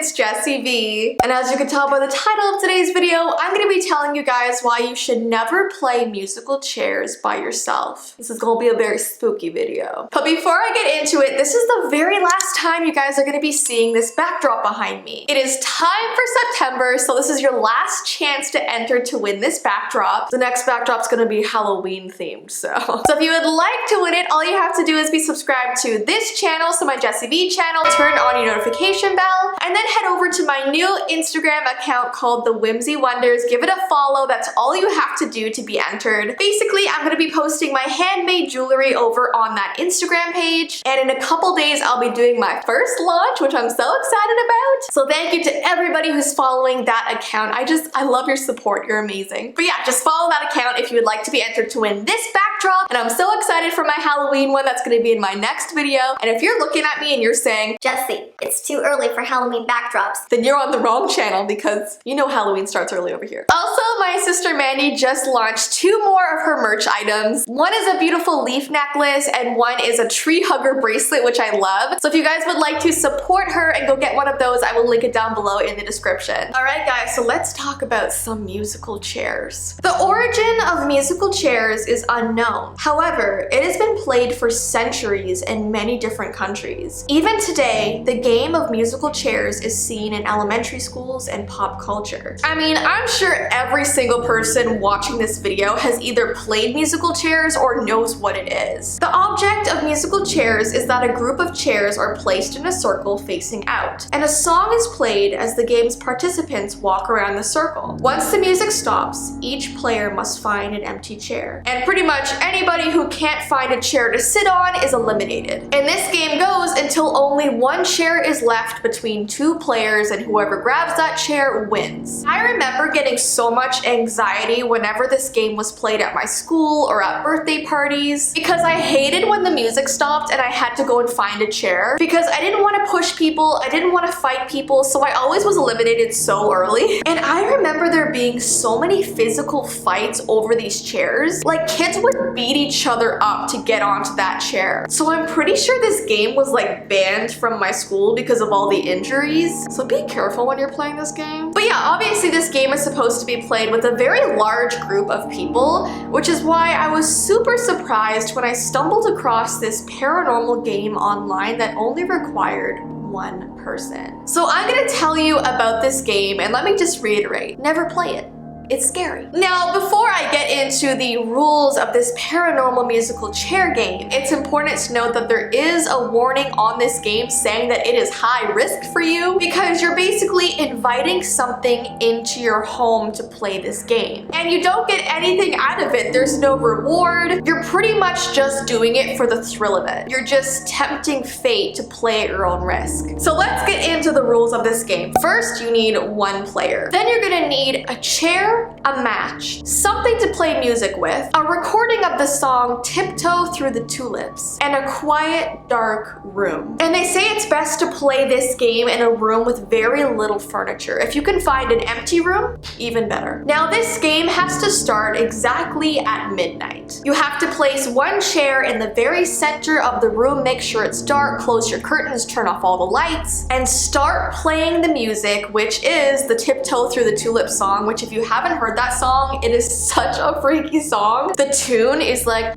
it's Jessii Vee, and as you can tell by the title of today's video, I'm going to be telling you guys why you should never play musical chairs by yourself. This is going to be a very spooky video. But before I get into it, this is the very last time you guys are going to be seeing this backdrop behind me. It is time for September, so this is your last chance to enter to win this backdrop. The next backdrop's going to be Halloween themed, so if you would like to win it, all you have to do is be subscribed to this channel, so my Jessii Vee channel, turn on your notification bell, and then head over to my new Instagram account called The Whimsy Wonders. Give it a follow. That's all you have to do to be entered. Basically, I'm going to be posting my handmade jewelry over on that Instagram page, and in a couple days I'll be doing my first launch, which I'm so excited about. So thank you to everybody who's following that account. I love your support. You're amazing. But yeah, just follow that account if you would like to be entered to win this backdrop, and I'm so excited for my Halloween one. That's going to be in my next video. And if you're looking at me and you're saying, Jessii, it's too early for Halloween backdrops, then you're on the wrong channel, because you know Halloween starts early over here. Also, my sister Mandy just launched 2 more of her merch items. One is a beautiful leaf necklace and one is a tree hugger bracelet, which I love. So if you guys would like to support her and go get one of those, I will link it down below in the description. Alright guys, so let's talk about some musical chairs. The origin of musical chairs is unknown. However, it has been played for centuries in many different countries. Even today, the game of musical chairs is seen in elementary schools and pop culture. I mean, I'm sure every single person watching this video has either played musical chairs or knows what it is. The object of musical chairs is that a group of chairs are placed in a circle facing out, and a song is played as the game's participants walk around the circle. Once the music stops, each player must find an empty chair, and pretty much anybody who can't find a chair to sit on is eliminated. And this game goes until only one chair is left between 2 players, and whoever grabs that chair wins. I remember getting so much anxiety whenever this game was played at my school or at birthday parties, because I hated when the music stopped and I had to go and find a chair, because I didn't want to push people, I didn't want to fight people, so I always was eliminated so early. And I remember there being so many physical fights over these chairs. Like, kids would beat each other up to get onto that chair. So I'm pretty sure this game was like banned from my school because of all the injuries. So be careful when you're playing this game. But yeah, obviously this game is supposed to be played with a very large group of people, which is why I was super surprised when I stumbled across this paranormal game online that only required 1 person. So I'm gonna tell you about this game, and let me just reiterate, never play it. It's scary. Now, before I get into the rules of this paranormal musical chair game, it's important to note that there is a warning on this game saying that it is high risk for you, because you're basically inviting something into your home to play this game. And you don't get anything out of it. There's no reward. You're pretty much just doing it for the thrill of it. You're just tempting fate to play at your own risk. So let's get into the rules of this game. First, you need 1 player. Then you're gonna need a chair, a match, something to play music with, a recording of the song Tiptoe Through the Tulips, and a quiet, dark room. And they say it's best to play this game in a room with very little furniture. If you can find an empty room, even better. Now, this game has to start exactly at midnight. You have to place 1 chair in the very center of the room, make sure it's dark, close your curtains, turn off all the lights, and start playing the music, which is the Tiptoe Through the Tulips song, which if you haven't heard that song, it is such a freaky song. The tune is like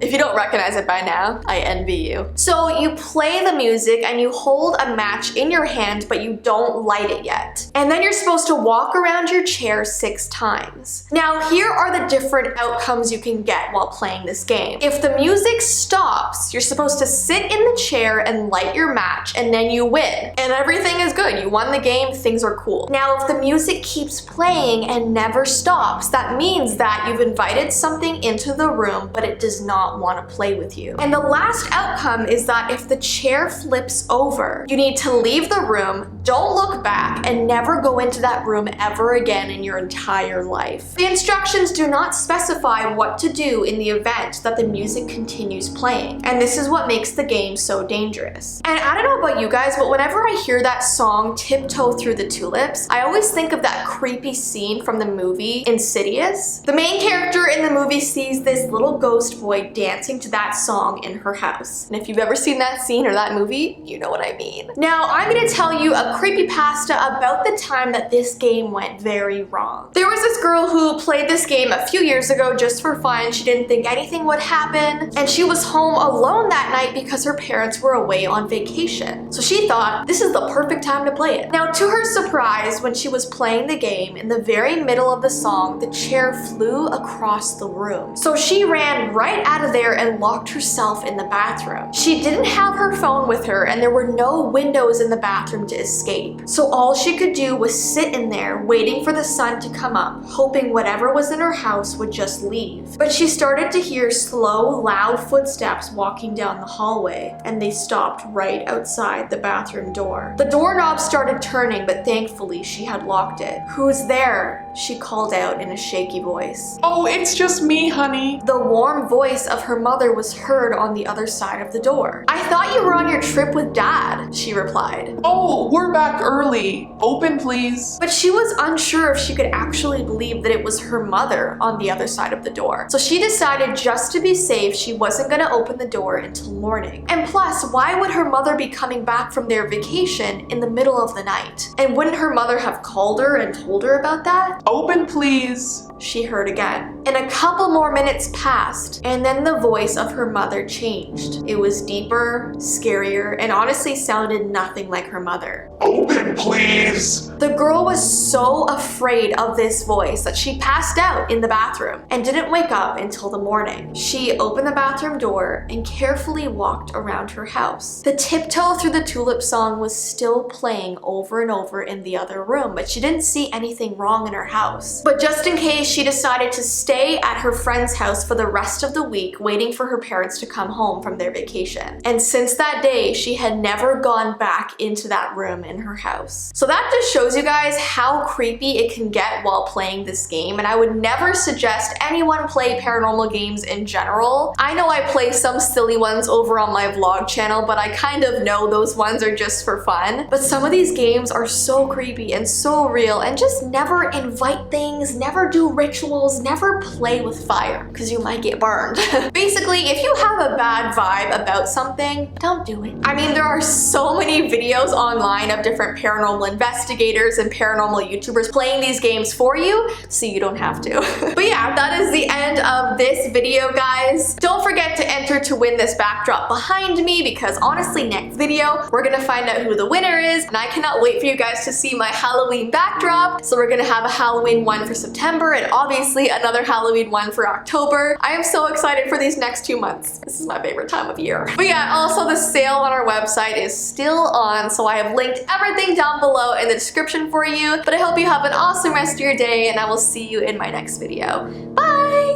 if you don't recognize it by now, I envy you. So you play the music and you hold a match in your hand, but you don't light it yet. And then you're supposed to walk around your chair 6 times. Now, here are the different outcomes you can get while playing this game. If the music stops, you're supposed to sit in the chair and light your match, and then you win. And everything is good. You won the game, things are cool. Now, if the music keeps playing and never stops, that means that you've invited something into the room, but it does not want to play with you. And the last outcome is that if the chair flips over, you need to leave the room, don't look back, and never go into that room ever again in your entire life. The instructions do not specify what to do in the event that the music continues playing, and this is what makes the game so dangerous. And I don't know about you guys, but whenever I hear that song Tiptoe Through the Tulips, I always think of that creepy scene from the movie Insidious. The main character in the movie sees sees this little ghost boy dancing to that song in her house. And if you've ever seen that scene or that movie, you know what I mean. Now, I'm gonna tell you a creepypasta about the time that this game went very wrong. There was this girl who played this game a few years ago just for fun. She didn't think anything would happen, and she was home alone that night because her parents were away on vacation. So she thought this is the perfect time to play it. Now, to her surprise, when she was playing the game, in the very middle of the song, the chair flew across the room. So she ran right out of there and locked herself in the bathroom. She didn't have her phone with her, and there were no windows in the bathroom to escape. So all she could do was sit in there waiting for the sun to come up, hoping whatever was in her house would just leave. But she started to hear slow, loud footsteps walking down the hallway, and they stopped right outside the bathroom door. The doorknob started turning, but thankfully she had locked it. "Who's there?" she called out in a shaky voice. "Oh, it's just me, honey." The warm voice of her mother was heard on the other side of the door. "I thought you were on your trip with Dad," she replied. "Oh, we're back early. Open, please." But she was unsure if she could actually believe that it was her mother on the other side of the door. So she decided, just to be safe, she wasn't gonna open the door until morning. And plus, why would her mother be coming back from their vacation in the middle of the night? And wouldn't her mother have called her and told her about that? "Open, please." She heard again. And a couple more minutes passed, and then the voice of her mother changed. It was deeper, scarier, and honestly sounded nothing like her mother. "Open, please." The girl was so afraid of this voice that she passed out in the bathroom and didn't wake up until the morning. She opened the bathroom door and carefully walked around her house. The Tiptoe Through the Tulip song was still playing over and over in the other room, but she didn't see anything wrong in her house. But just in case, she decided to stay at her friend's house for the rest of the week, waiting for her parents to come home from their vacation. And since that day, she had never gone back into that room in her house. So that just shows you guys how creepy it can get while playing this game, and I would never suggest anyone play paranormal games in general. I know I play some silly ones over on my vlog channel, but I kind of know those ones are just for fun. But some of these games are so creepy and so real, and just never invite things, never do rituals, never play with fire, because you might get burned. Basically, if you have a bad vibe about something, don't do it. I mean, there are so many videos online of different paranormal investigators and paranormal YouTubers playing these games for you, so you don't have to. But yeah, that is the end of this video, guys. Don't forget to enter to win this backdrop behind me, because honestly, next video, we're gonna find out who the winner is, and I cannot wait for you guys to see my Halloween backdrop. So we're gonna have a Halloween one for September, and obviously another Halloween one for October. I am so excited for these next 2 months. This is my favorite time of year. But yeah, also the sale on our website is still on, so I have linked everything down below in the description for you. But I hope you have an awesome rest of your day, and I will see you in my next video. Bye!